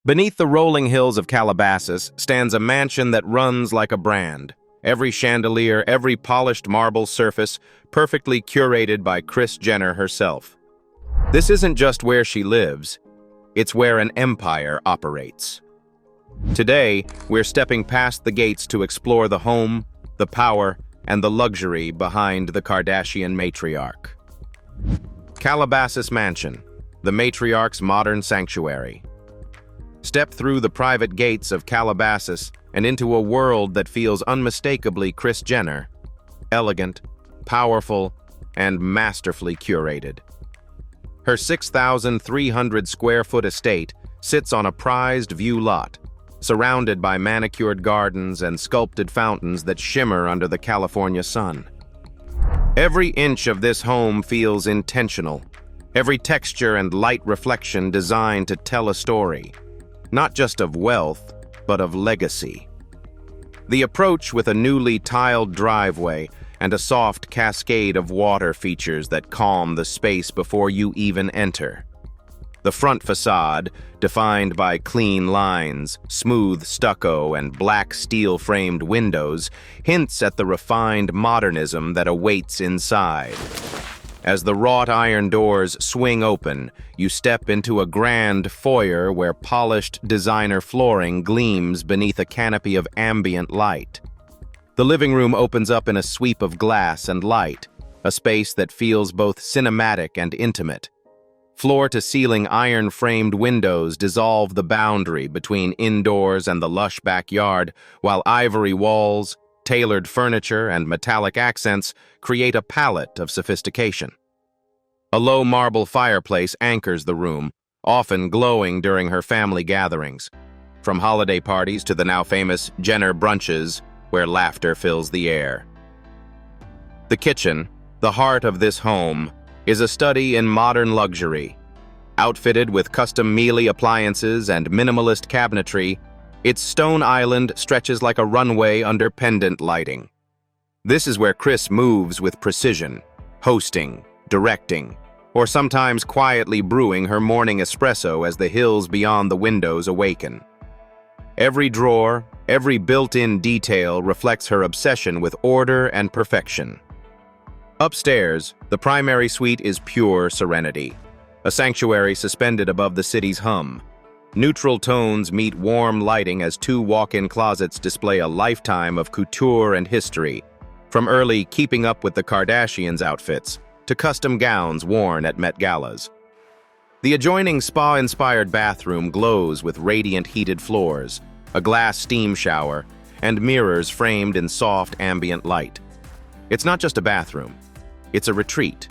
Beneath the rolling hills of Calabasas stands a mansion that runs like a brand. Every chandelier, every polished marble surface, perfectly curated by Kris Jenner herself. This isn't just where she lives, it's where an empire operates. Today, we're stepping past the gates to explore the home, the power, and the luxury behind the Kardashian matriarch. Calabasas Mansion, the matriarch's modern sanctuary. Step through the private gates of Calabasas and into a world that feels unmistakably Kris Jenner, elegant, powerful, and masterfully curated. Her 6,300 square foot estate sits on a prized view lot, surrounded by manicured gardens and sculpted fountains that shimmer under the California sun. Every inch of this home feels intentional, every texture and light reflection designed to tell a story, not just of wealth, but of legacy. The approach with a newly tiled driveway and a soft cascade of water features that calm the space before you even enter. The front facade, defined by clean lines, smooth stucco, and black steel-framed windows, hints at the refined modernism that awaits inside. As the wrought iron doors swing open, you step into a grand foyer where polished designer flooring gleams beneath a canopy of ambient light. The living room opens up in a sweep of glass and light, a space that feels both cinematic and intimate. Floor-to-ceiling iron-framed windows dissolve the boundary between indoors and the lush backyard, while ivory walls, tailored furniture, and metallic accents create a palette of sophistication. A low marble fireplace anchors the room, often glowing during her family gatherings, from holiday parties to the now famous Jenner brunches, where laughter fills the air. The kitchen, the heart of this home, is a study in modern luxury. Outfitted with custom Miele appliances and minimalist cabinetry, its stone island stretches like a runway under pendant lighting. This is where Kris moves with precision, hosting, directing, or sometimes quietly brewing her morning espresso as the hills beyond the windows awaken. Every drawer, every built-in detail reflects her obsession with order and perfection. Upstairs, the primary suite is pure serenity, a sanctuary suspended above the city's hum. Neutral tones meet warm lighting as two walk-in closets display a lifetime of couture and history, from early Keeping Up with the Kardashians outfits to custom gowns worn at Met Galas. The adjoining spa-inspired bathroom glows with radiant heated floors, a glass steam shower, and mirrors framed in soft ambient light. It's not just a bathroom. It's a retreat,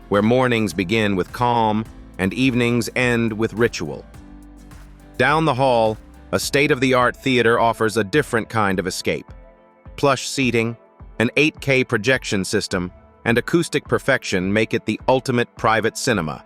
where mornings begin with calm and evenings end with ritual. Down the hall, a state-of-the-art theater offers a different kind of escape. Plush seating, an 8K projection system, and acoustic perfection make it the ultimate private cinema,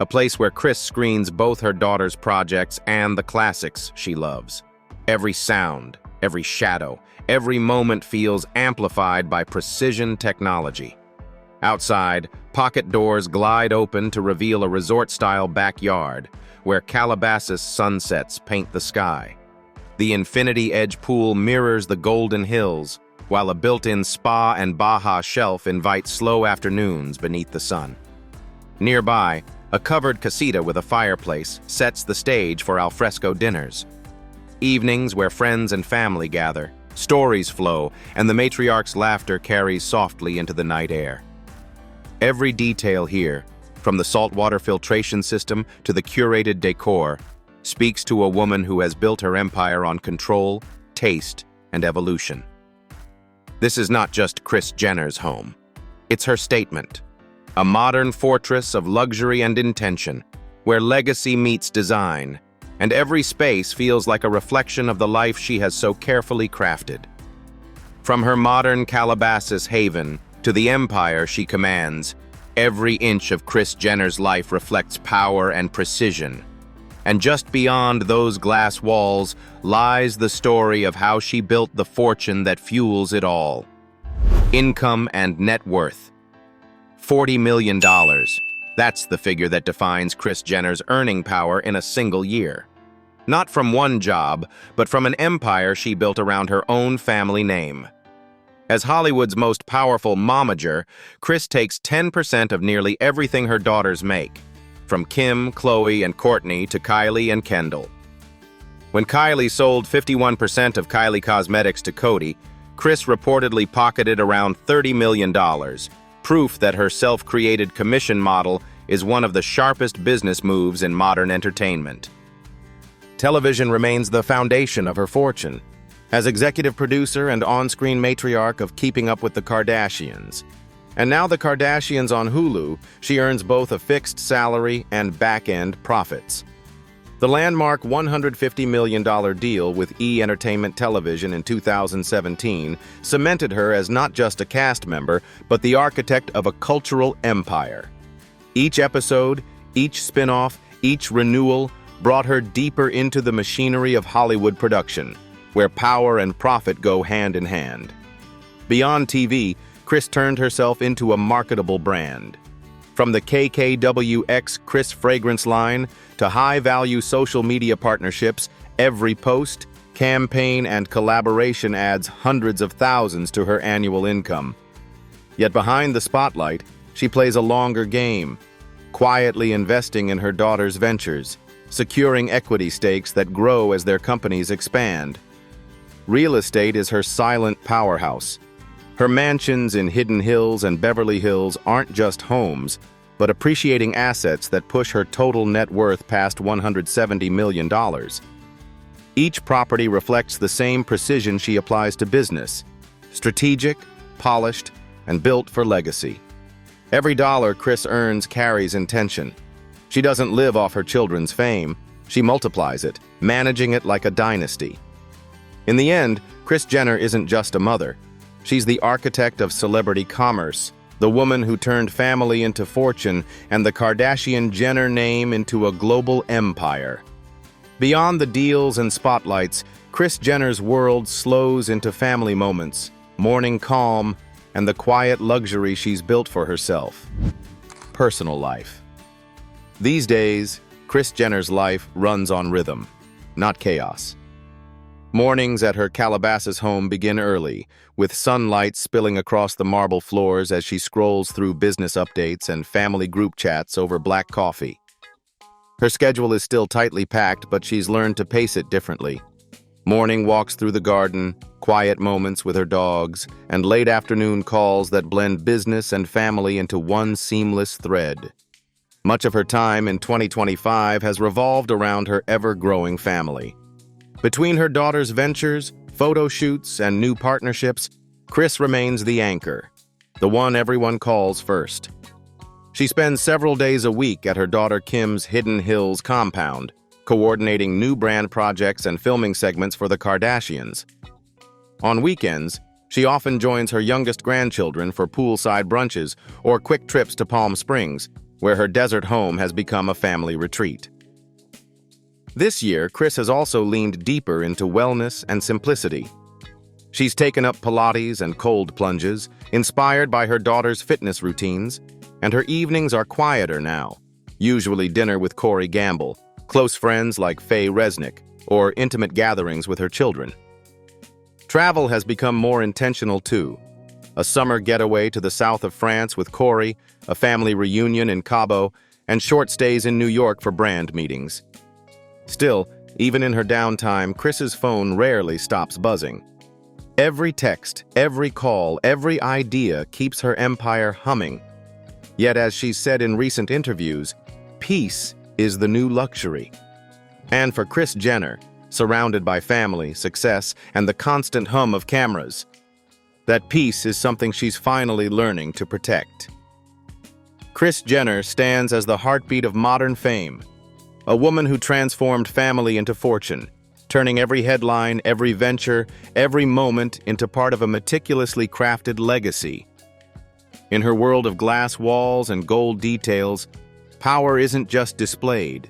a place where Kris screens both her daughter's projects and the classics she loves. Every sound, every shadow, every moment feels amplified by precision technology. Outside, pocket doors glide open to reveal a resort-style backyard where Calabasas sunsets paint the sky. The infinity edge pool mirrors the golden hills, while a built-in spa and Baja shelf invites slow afternoons beneath the sun. Nearby, a covered casita with a fireplace sets the stage for alfresco dinners. Evenings where friends and family gather, stories flow, and the matriarch's laughter carries softly into the night air. Every detail here, from the saltwater filtration system to the curated decor, speaks to a woman who has built her empire on control, taste, and evolution. This is not just Kris Jenner's home. It's her statement, a modern fortress of luxury and intention, where legacy meets design, and every space feels like a reflection of the life she has so carefully crafted. From her modern Calabasas haven to the empire she commands, every inch of Kris Jenner's life reflects power and precision. And just beyond those glass walls lies the story of how she built the fortune that fuels it all. Income and net worth. $40 million. That's the figure that defines Kris Jenner's earning power in a single year. Not from one job, but from an empire she built around her own family name. As Hollywood's most powerful momager, Kris takes 10% of nearly everything her daughters make, from Kim, Khloe, and Kourtney to Kylie and Kendall. When Kylie sold 51% of Kylie Cosmetics to Coty, Kris reportedly pocketed around $30 million, proof that her self-created commission model is one of the sharpest business moves in modern entertainment. Television remains the foundation of her fortune. As executive producer and on-screen matriarch of Keeping Up with the Kardashians. And now the Kardashians on Hulu, she earns both a fixed salary and back-end profits. The landmark $150 million deal with E! Entertainment Television in 2017 cemented her as not just a cast member, but the architect of a cultural empire. Each episode, each spin-off, each renewal brought her deeper into the machinery of Hollywood production, where power and profit go hand in hand. Beyond TV, Kris turned herself into a marketable brand. From the KKWX Kris fragrance line to high-value social media partnerships, every post, campaign, and collaboration adds hundreds of thousands to her annual income. Yet behind the spotlight, she plays a longer game, quietly investing in her daughter's ventures, securing equity stakes that grow as their companies expand. Real estate is her silent powerhouse. Her mansions in Hidden Hills and Beverly Hills aren't just homes, but appreciating assets that push her total net worth past $170 million. Each property reflects the same precision she applies to business: strategic, polished, and built for legacy. Every dollar Kris earns carries intention. She doesn't live off her children's fame. She multiplies it, managing it like a dynasty. In the end, Kris Jenner isn't just a mother. She's the architect of celebrity commerce, the woman who turned family into fortune and the Kardashian-Jenner name into a global empire. Beyond the deals and spotlights, Kris Jenner's world slows into family moments, morning calm, and the quiet luxury she's built for herself. Personal life. These days, Kris Jenner's life runs on rhythm, not chaos. Mornings at her Calabasas home begin early, with sunlight spilling across the marble floors as she scrolls through business updates and family group chats over black coffee. Her schedule is still tightly packed, but she's learned to pace it differently. Morning walks through the garden, quiet moments with her dogs, and late afternoon calls that blend business and family into one seamless thread. Much of her time in 2025 has revolved around her ever-growing family. Between her daughter's ventures, photo shoots, and new partnerships, Kris remains the anchor, the one everyone calls first. She spends several days a week at her daughter Kim's Hidden Hills compound, coordinating new brand projects and filming segments for the Kardashians. On weekends, she often joins her youngest grandchildren for poolside brunches or quick trips to Palm Springs, where her desert home has become a family retreat. This year, Kris has also leaned deeper into wellness and simplicity. She's taken up Pilates and cold plunges, inspired by her daughter's fitness routines, and her evenings are quieter now, usually dinner with Corey Gamble, close friends like Faye Resnick, or intimate gatherings with her children. Travel has become more intentional too. A summer getaway to the south of France with Corey, a family reunion in Cabo, and short stays in New York for brand meetings. Still, even in her downtime, Kris's phone rarely stops buzzing. Every text, every call, every idea keeps her empire humming. Yet, as she's said in recent interviews, peace is the new luxury. And for Kris Jenner, surrounded by family, success, and the constant hum of cameras, that peace is something she's finally learning to protect. Kris Jenner stands as the heartbeat of modern fame, a woman who transformed family into fortune, turning every headline, every venture, every moment into part of a meticulously crafted legacy. In her world of glass walls and gold details, power isn't just displayed.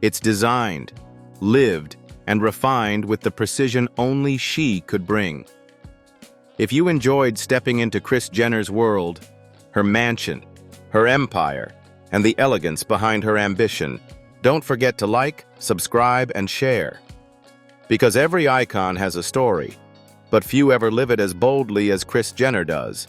It's designed, lived, and refined with the precision only she could bring. If you enjoyed stepping into Kris Jenner's world, her mansion, her empire, and the elegance behind her ambition, Don't forget to like, subscribe, and share. Because every icon has a story, but few ever live it as boldly as Kris Jenner does.